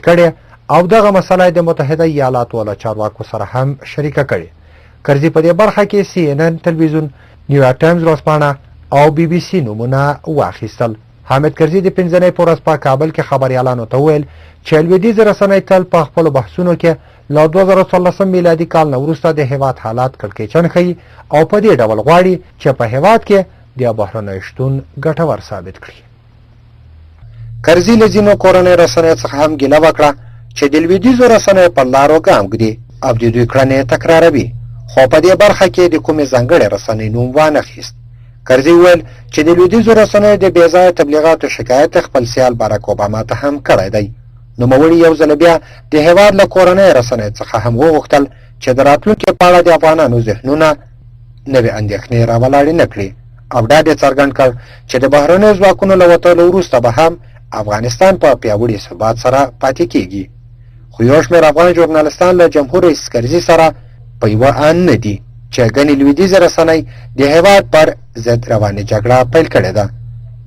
کړي او دغه مسله د متحده ایالاتو له چارواکو سره هم شریکه کړي. کرزي په دې برخه کې CNN تلویزیون، نیویارک ټایمز ورځپاڼه او BBC نومونه واخیستل. حامد کرزي د 15 په ورځ په کابل کې خبريالانو ته وویل چې لویدیځ رسنۍ تل په خپلو بحثونو کې له 2014 میلادي کال نه وروسته د هېواد حالات کړکېچن ښیي او په دې ډول غواړي چې په هېواد کې د بهرنیو شتون ګټور ثابت کړي. کرزي له ځینو کورنۍ رسنیو څخه هم ګیله وکړه چې د لویدیځو رسنیو په لارو ګام ږدي او د دوی کړنې تکراروي، خو په دې برخه کې د کومې ځانګړې رسنۍ نوم وانخیست. کرزي وویل چې د لویدیځو رسنیو د بېځایه تبلیغاتو شکایت خپل سیال باراک اوباما ته هم کړی دی. نوموړي یو ځل بیا د هېواد له کورنۍ رسنیو څخه هم وغوښتل چې د راتلونکي په اړه د افغانانو ذهنونه نوې اندېښنې راولاړې نه کړي او ډاډ یې څرګند کړ چې د بهرنیو ځواکونو له وتلو وروسته به هم افغانستان په پیاوړي ثبات سره پاتې کیږي. خو یو شمېر افغان ژورنالستان له جمهور رئیس کرزي سره په یوه ان نه دي چې ګڼې لویدیځې رسنۍ د هېواد پر ضد روانې جګړه پیل کړې ده.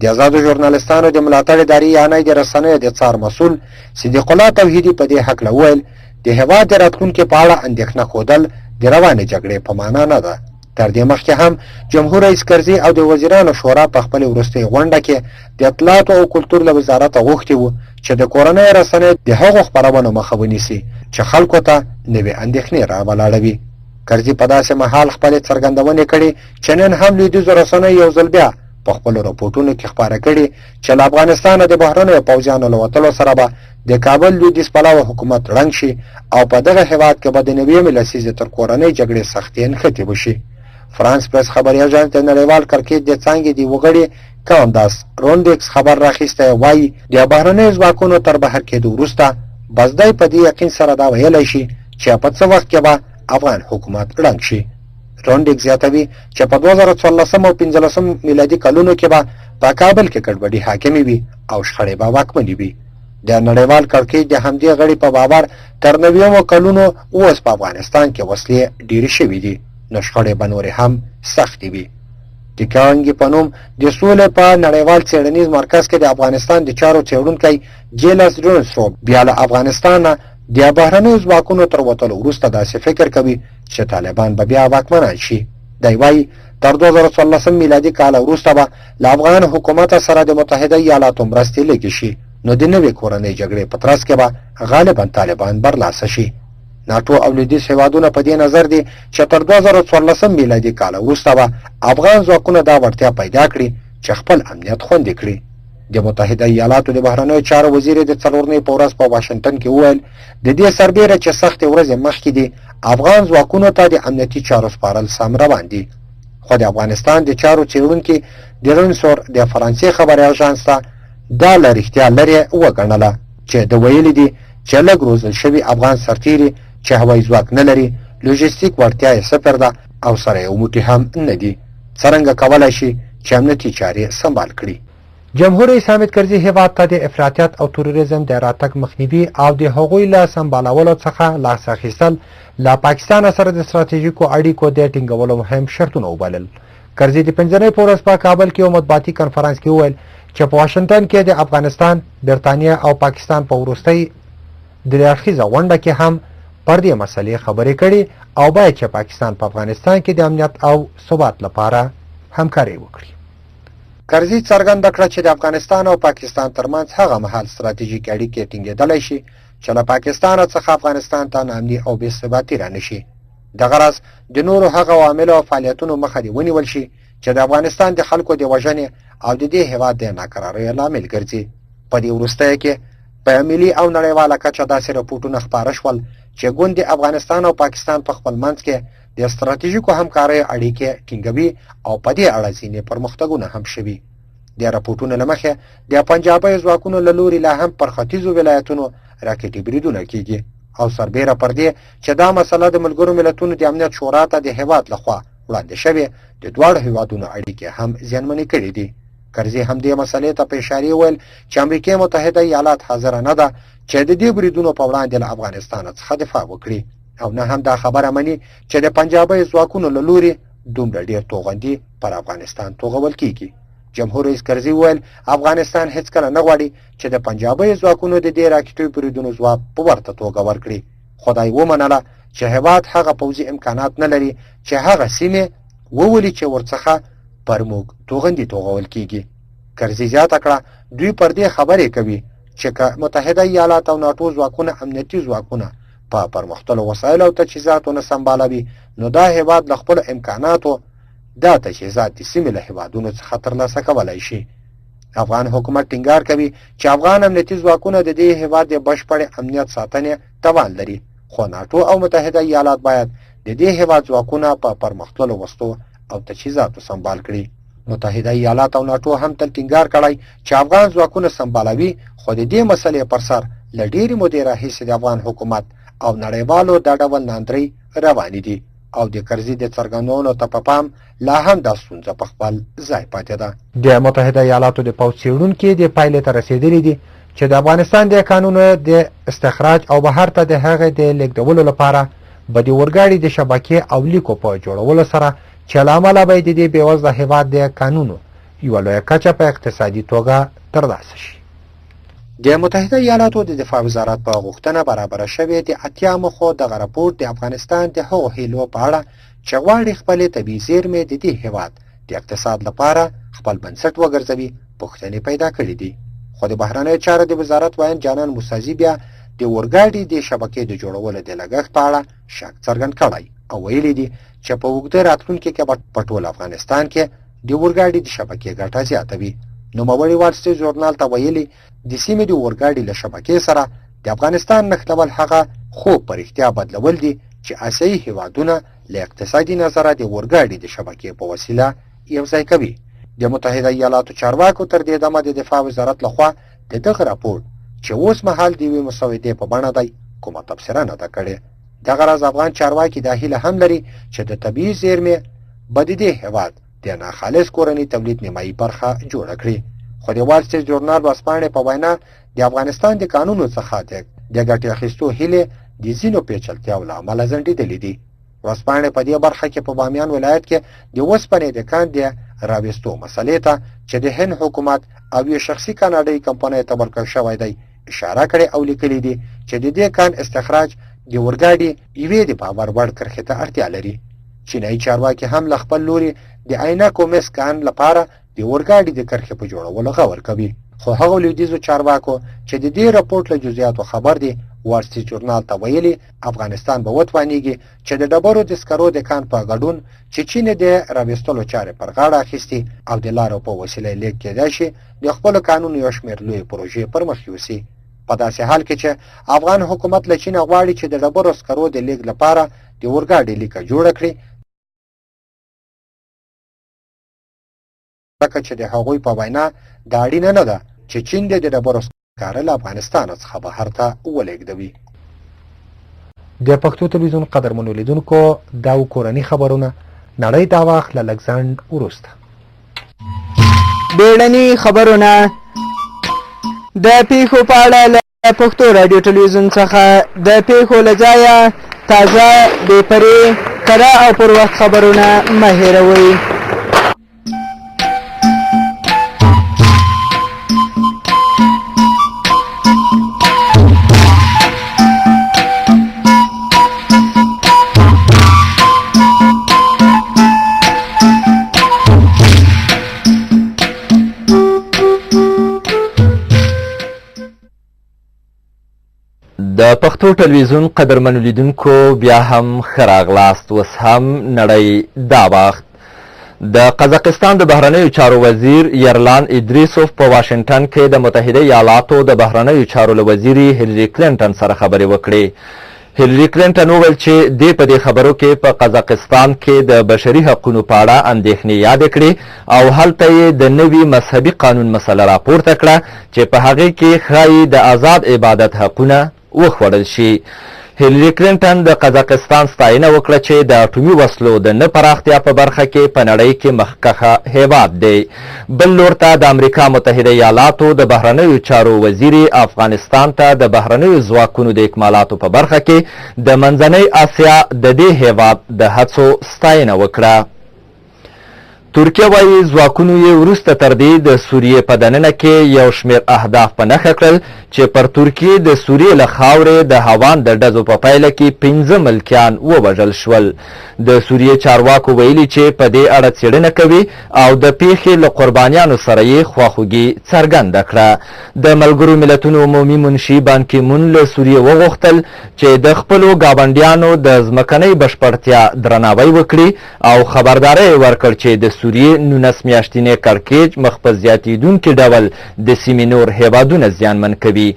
د آزادو ژورنالستانو د ملاتړ ادارې یعنې د رسنیو د څار مسؤل صدیق الله توحیدي په دې هکله وویل د هېواد د راتلونکي په اړه اندېښنه ښودل د روانې جګړې په معنا نه ده. تر دې مخکې هم جمهور رئیس کرزي او د وزیرانو شورا په خپلې وروستۍ غونډه کې د اطلاعاتو او کلتور له وزارته غوښتي وو چې د کورنیو رسنیو د هغو خپرونو مخه ونیسي چې خلکو ته نوې اندېښنې راولاړوي. کرزي په داسې مهال خپلې څرګندونې کړي چې نن هم لویدیځو رسنیو یو ځل بیا په خپلو راپورټونو کې خپاره کړي چې له افغانستانه د بهرنیو پوځیانو له وتلو سره به د کابل لویدیځ پلوه حکومت ړنګ شي او په دغه هېواد کې به د نویمې لسیزې تر کورنۍ جګړې سختې نښتې وشي. فرانس پریس خبري اژانس د نړیوال کرکټ د څانګې د وغړي کانداس رونډکس خبر راخیسته وایي د بهرنیو ځواکونو تر بهر کېدو وروسته بزدی په دې یقین سره دا ویلی شي چې په څه وخت کې به افغان حکومت ړنګ شي. رونډکس زیاتوي چې په 2014 او 15 میلادي کلونو کې به په کابل کې ګډوډي حاکمې وي او شخړې به واکمنې وي. د نړیوال کرکټ د همدې غړي په باور تر 90 کلونو اوس په افغانستان کې وسلې ډېرې شوې دي، نو شخړې به نورې هم سختې وي. د کانګي په نوم د سولې په نړیوال څېړنیز مرکز کې د افغانستان د چارو څېړونکی جیلس ډونسروپ بیا له افغانستانه د بهرنیو ځواکونو تر وتلو وروسته داسې فکر کوي چې طالبان به بیا واکمنان شي. دی وایي تر 2014 میلادي کال وروسته به له افغان حکومت سره د متحده ایالاتو مرستې لږې شي، نو د نوې کورنۍ جګړې په ترڅ کې به غالبا طالبان برلاسه شي. ناټو او لویدیځ هېوادونه په دې نظر دي چې تر 2014 میلادي کال وروسته به افغان ځواکونه دا وړتیا پیدا کړي چې خپل امنیت خوندي کړي. د متحده ایالاتو د بهرنیو چارو وزیر د څلورنۍ په ورځ په واشنګټن کې وویل د دې سربیره چې سختې ورځې مخکې دي افغان ځواکونو ته د امنیتي چارو سپارل سم روان دي. خو د افغانستان د چارو څېړونکي د رنسور د فرانسې خبري اژانس ته دا له رښتیا لرې وګڼله چې د ویلي دي چې لږ روزل شوي افغان سرتیري چې هوایي ځواک نه لري، لوژستیک وړتیا یې صفر ده او سره یو موټی هم نه دي، څرنګه کولی شي چې امنیتي چارې سمبال کړي. جمهور رئیس حامد کرزي هېواد ته د افراطیت او تروریزم د راتګ مخنیوي او د هغوی له سمبالولو څخه لاس اخیستل له پاکستان سره د ستراتیژیکو اړیکو د ټینګولو مهم شرطونه وبلل. کرزي د 15 په ورځ په کابل کې یو مطبوعاتي کنفرانس کې وویل چې په واشنګټن کې د افغانستان، برتانیا او پاکستان په وروستۍ درېاړخیزه غونډه کې هم پر دې مسلې خبرې کړي او باید چې پاکستان په افغانستان کې د امنیت او ثبات لپاره همکاري وکړي. کرزي څرګنده کړه چې د افغانستان او پاکستان ترمنځ هغه مهال ستراتیژیک اړیکې ټینګېدلی شي چې له پاکستان څخه افغانستان ته ناامني او بې ثباتي رانشي. دغه راز د نورو هغه عواملو او فعالیتونو مخه دې ونیول شي چې د افغانستان د خلکو د وژنې او د دې هېواد د ناکراریو لامل ګرځي. په دې وروستیو کې په ملي او نړیواله کچه داسې راپورټونه خپاره شول چې ګوند د افغانستان او پاکستان په خپل منځ کې د ستراتیژیکو همکاریو اړیکې ټینګوي او په دې اړه ځینې پرمختګونه هم شوي. د راپورټونو له مخې د پنجابي ځواکونو له لوري لا هم پر ختیځو ولایتونو راکټي بریدونه کیږي او سربیره پر دې چې دا مسله د ملګرو ملتونو د امنیت شورا ته د هېواد لخوا وړاندې شوې د دواړو هېوادونو اړیکې هم زیانمنې کړي دي. کرزي هم دې مسلې ته په اشارې وویل چې امریکا متحده ایالات حاضره نه ده چې د دې بریدونو په وړاندې له افغانستان څخه دفاع وکړي او نه هم دا خبره مني چې د پنجابي ځواکونو له لوري دومره ډېر توغندي پر افغانستان توغول کیږي. جمهور رئیس کرزي وویل افغانستان هیڅکله نه غواړي چې د پنجابي ځواکونو د دې راکټي بریدونو ځواب په ورته توګه ورکړي. خدای ومنله چې هېواد هغه پوځي امکانات نه لري چې هغه سیمې وولي چې ورڅخه پر موږ توغندي توغول کیږي. کرزي زیاته کړه دوی پر دې خبرې کوي چې که متحده ایالات او ناټو ځواکونه امنیتي ځواکونه په پرمختللو وسایلو او تجهیزاتو نه سمبالوي نو دا هېواد له خپلو امکاناتو دا تجهیزات د سیمې له هېوادونو څخه ترلاسه کولی شي. افغان حکومت ټینګار کوي چې افغان امنیتي ځواکونه د دې هېواد د بشپړ امنیت ساتنې توان لري، خو ناټو او متحده ایالات باید د دې هېواد ځواکونه په پرمختللو وسلو او تجهیزاتو سمبال کړي. متحده ایالات او ناټو هم تل ټینګار کړی چې افغان ځواکونه سمبالوي، خو د دې مسلې پر سر له ډېرې مودې راهیسې د افغان حکومت او نړیوالو دا ډول ناندرۍ روانې دي او د کرزي د څرګندونو ته په پام لا هم دا ستونزه په خپل ځای پاتې ده. د متحده ایالاتو د پوځ څېړونکي د پایلې ته رسېدلي دي چې د افغانستان د قانونو د استخراج او بهر ته د هغې د لیږدولو لپاره به د اورګاډي د شبکې او لیکو په جوړولو سره چې له امله به د دې بېوزله هېواد د قانونو یوه لویه کچه په اقتصادي توګه ترلاسه شي. د متحده ایالاتو د دفاع وزارت په غوښتنه برابره شوې د 80 مخو دغه راپور د افغانستان د هغو هیلو په اړه چې غواړي خپلې طبیعي زیرمې د دې هېواد د اقتصاد لپاره خپل بنسټ وګرځوي پوښتنې پیدا کړې دي. خو د بهرنیو چارو د وزارت وایي جانان موسازي بیا د اورګاډي د شبکې د جوړولو د لګښت په اړه شک څرګند کړی او ویلي دي چې په اوږده راتلونکي کې به په ټول افغانستان کې د اورګاډي د شبکې ګټه زیاته وي. نوموړي وال سټریټ ژورنال ته ویلي د سیمې د اورګاډي له شبکې سره د افغانستان نښلول هغه خوب په رښتیا بدلول دي چې آسیایي هېوادونه له اقتصادي نظره د اورګاډي د شبکې په وسیله یوځای کوي. د متحده ایالاتو چارواکو تر دې دمه د دفاع وزارت لخوا د دغه راپور چې اوس مهال د یوې مسودې په بڼه دی کومه تبصره نه ده کړې. دغه راز افغان چارواکي دا هیله هم لري چې د طبیعي زیرمې به د دې هېواد د ناخالص کورني تولید نیمایي برخه جوړه کړي. خو د وال سټریټ ژورنال ورځپاڼې په وینا د افغانستان د قانونو څخه د ګټې اخیستو هیلې د ځینو پیچلتیاو له امله ځنډېدلې دي. ورځپاڼې په دې برخه کې په بامیان ولایت کې د اوسپنې د کان د راویستو مسلې ته چې د هند حکومت او یو شخصي کاناډایي کمپنۍ ته ورکړل شوی دی اشاره کړې او لیکلي دي چې د دې کان استخراج د اورګاډي یوې د باور وړ کرښې ته اړتیا لري. چینایي چارواکي هم له خپل لوري د عینکو مس کان لپاره د اورګاډي د کرښې په جوړولو غور کوي. خو هغو لویدیځو چارواکو چې د دې راپورټ له جزئیاتو خبر دي وال سټریټ ژورنال ته ویلي افغانستان به وتوانیږي چې د ډبرو د سکرو د کان په ګډون چې چین د راویستلو چارې پر غاړه اخیستي او د لارو په وسیله لیک کېدای شي د خپلو قانونو یو شمېر لویې پروژې پر مخ یوسي. په داسې حال کې چې افغان حکومت له چین غواړي چې د ډبرو سکرو د لیږد لپاره د اورګاډي لیکه جوړه کړي، ځکه چې د هغوی په وینا دا اړینه نه ده چې چین د ډبرو سکاره له افغانستان څخه بهر ته ولېږدوي. د پښتو تلویزیون قدرمنو لیدونکو دا و کورني خبرونه. نړۍ دا وخت له لږ ځنډ وروسته بیړني خبرونه د پیښو په اړه له پښتو رادیو تلویزیون څخه د پیښو له ځایه تازه بې پرې کره او پر وخت خبرونه مه هېروئ. د پښتو ټلویزیون قدرمنو لیدونکو بیا هم ښه راغلاست. اوس هم نړۍ دا وخت. د قزاقستان د بهرنیو چارو وزیر یرلان ادریسوف په واشنګټن کې د متحده ایالاتو د بهرنیو چارو له وزیرې هیلري کلینټن سره خبرې وکړې. هیلري کلینټن وویل چې دې په دې خبرو کې په قزاقستان کې د بشري حقونو په اړه اندېښنې یادې کړې او هلته یې د نوي مذهبي قانون مسله راپورته کړه چې په هغې کې ښایي د آزاد عبادت حقونه وخوړل شي. هیلري کلینټن د قزاقستان ستاینه وکړه چې د اټومي وسلو د نه پراختیا په برخه کې په نړۍ کې مخکښه هیواد دی. بل لور ته د امریکا متحده ایالاتو د بهرنیو چارو وزیرې افغانستان ته د بهرنیو ځواکونو د اکمالاتو په برخه کې د منځنۍ اسیا د دې هیواد د هڅو ستاینه وکړه. ترکیه وایي ځواکونو یې وروسته تر دې د سوریې په دننه کې یو شمېر اهداف په نښه کړل چې پر ترکیې د سوریې له خاورې د هاوان د ډزو په پایله کې 15 ملکیان ووژل شول. د سوریې چارواکو ویلي چې په دې اړه څېړنه کوي او د پیښې له قربانیانو سره یې خواخوږي څرګنده کړه. د ملګرو ملتونو عمومي منشي بان کی مون له سوریې وغوښتل چې د خپلو ګاونډیانو د ځمکنۍ بشپړتیا درناوی وکړي او خبرداری ورکړ چې د سوریې 19 میاشتینی کړکېچ مخ په زیاتېدونکي ډول د سیمې نور هیوادونه زیانمن کوي.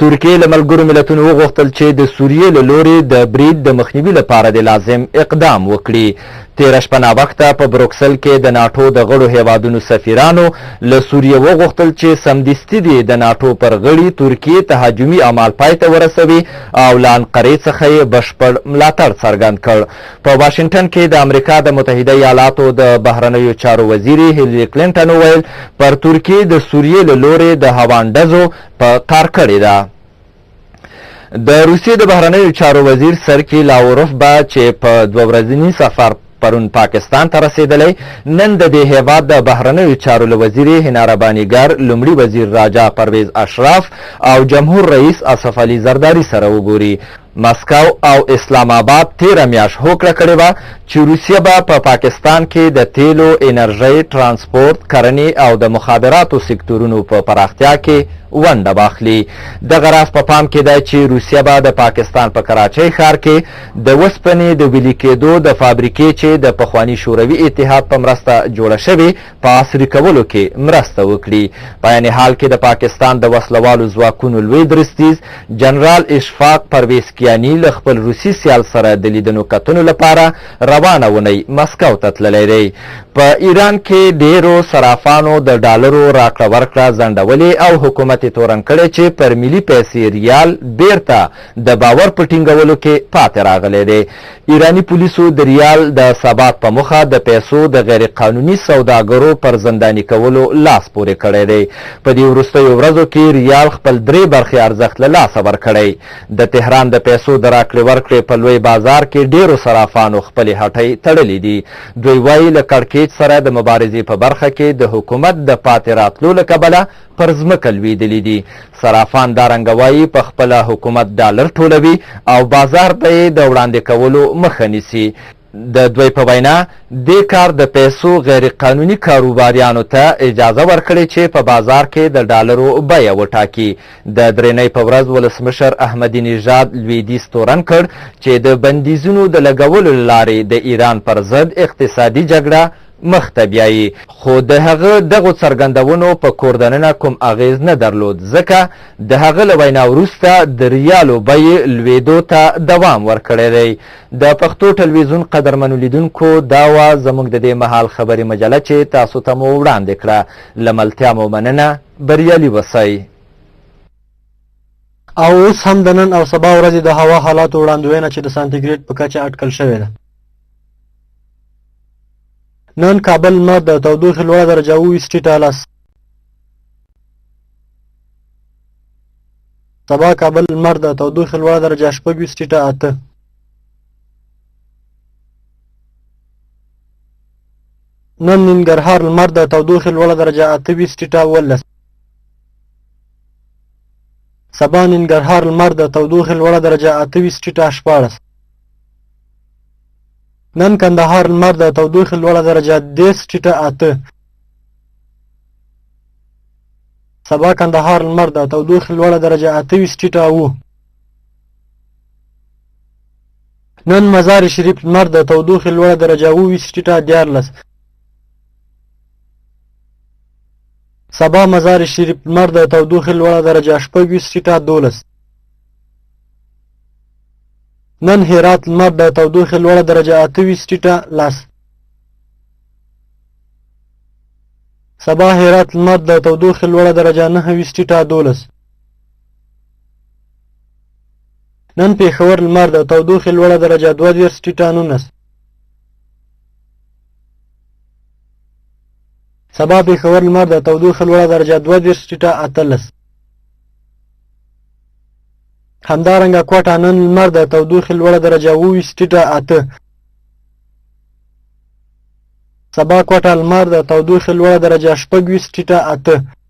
ترکیې له ملګرو ملتونو وغوښتل چې د سوریې له لورې د برید د مخنیوي لپاره د لازم اقدام وکړي. تېره شپه ناوخته په بروکسل کې د ناټو د غړو هیوادونو سفیرانو له سوریې وغوښتل چې سمدستي دې د ناټو پر غړي ترکیې تهاجمي اعمال پای ته ورسوي او له انقرې څخه یې بشپړ ملاتړ څرګند کړ. په واشنګټن کې د امریکا د متحده ایالاتو د بهرنیو چارو وزیرې هیلري کلینټن وویل پر ترکیې د سوریې له لورې د هاوان ډزو په کار کړې ده. د روسیې د بهرنیو چارو وزیر سرکی لاوروف به چې په 2 ورځني سفر پرون پاکستان ته رسیدلی، نن د دې هیواد د بهرنیو چارو له وزیر هنا ربانیګر، لومړي وزیر راجا پرویز اشراف او جمهور رئیس اسف علي زرداری سره وګوري. مسکو او اسلام آباد تیره میاشت هوکړه کړې وه چې روسیه به په پاکستان کې د تیلو، انرژۍ، ترانسپورت، کرنې او د مخابراتو سکتورونو په پراختیا کې ونډه واخلي. دغه راز په پام کې دی چې روسیه به د پاکستان په کراچۍ ښار کې د وسپنې د ویلي کېدو د فابریکې چې د پخواني شوروي اتحاد په مرسته جوړه شوې په عصري کولو کې مرسته وکړي. په عین حال کې د پاکستان د وسلوالو ځواکونو لوی درستیز جنرال اشفاق پرویز یعنی له خپل روسي سیال سره د لیدنو کتنو لپاره روانه ونی مسکو ته تللی دی. په ایران کې ډیرو صرافانو د ډالرو راکړه ورکړه ځنډولې او حکومت یې تورن کړی چې پر ملي پیسې ریال بیرته د باور په ټینګولو کې پاتې راغلی دی. ایرانی پولیسو د ریال د ثبات په موخه د پیسو د غیر قانوني سوداګرو پر زنداني کولو لاس پورې کړی دی. په دې وروستیو ورځو کې ریال خپل 3 برخې ارزښت له لاسه ورکړی. د تهران د پیسو د راکړې ورکړې په لوی بازار کې ډیرو صرافانو خپلې هټۍ تړلې دي. دوی وایي له کړکېچ سره د مبارزې په برخه کې د حکومت د پاتې راتلو له کبله پر ځمکه لوېدلي دي. صرافان دارنګه وایي په خپله حکومت ډالر ټولوي او بازار ته یې د وړاندې کولو مخه نیسي. د دوی په وینا دې کار د پیسو غیر قانوني کاروباریانو ته اجازه ورکړي چې په بازار کې د ډالرو بیه وټاکي. د درېنۍ په ورځ ولسمشر احمدي نژاد لویدیځ تورن کړ چې د بندیزونو د لګولو له لارې د ایران پر ضد اقتصادي جګړه مخ ته بیایي، خو د هغه دغو څرګندونو په کور دننه کوم اغیز نه درلود ځکه د هغه له وینا وروسته د ریالو بیې لوېدو ته دوام ورکړی دی. د پښتو ټلویزیون قدرمنو لیدونکو دا وه زموږ د دې مهال خبري مجله چې تاسو ته مو وړاندې کړه. له ملتیا مو مننه، بریالي اوسئ. او اوس هم د نن او سبا ورځې د هوا حالاتو وړاندوینه چې د سانتیګریډ په کچه اټکل شوې ده. نن کابل لمر د تودوخې لوړه درجه 20 سبا کابل لمر د تودوخې لوړه درجه 28 نن ننګرهار لمر د تودوخې لوړه درجه 28 سبا ننګرهار لمر د تودوخې لوړه درجه 28 نن کندهار لمر د تودوخې لوړه درجه 10 سبا کندهار لمر د تودوخې لوړه درجه 28 نن مزار شریف لمر د تودوخې لوړه درجه 20 سبا مزار شریف لمر د تودوخې لوړه درجه 12 نن هرات لمر د تودوخې لوړه درجه 28 سبا هرات لمر د تودوخې لوړه درجه 29 نن پېښور لمر د تودوخې لوړه درجه 22 سبا پېښور لمر د تودوخې لوړه درجه 22 همدارنګه کوټه نن لمر د تودوخې لوړه درجه 28 سبا کوټه لمر د تودوخې لوړه درجه 26 ټیټه 8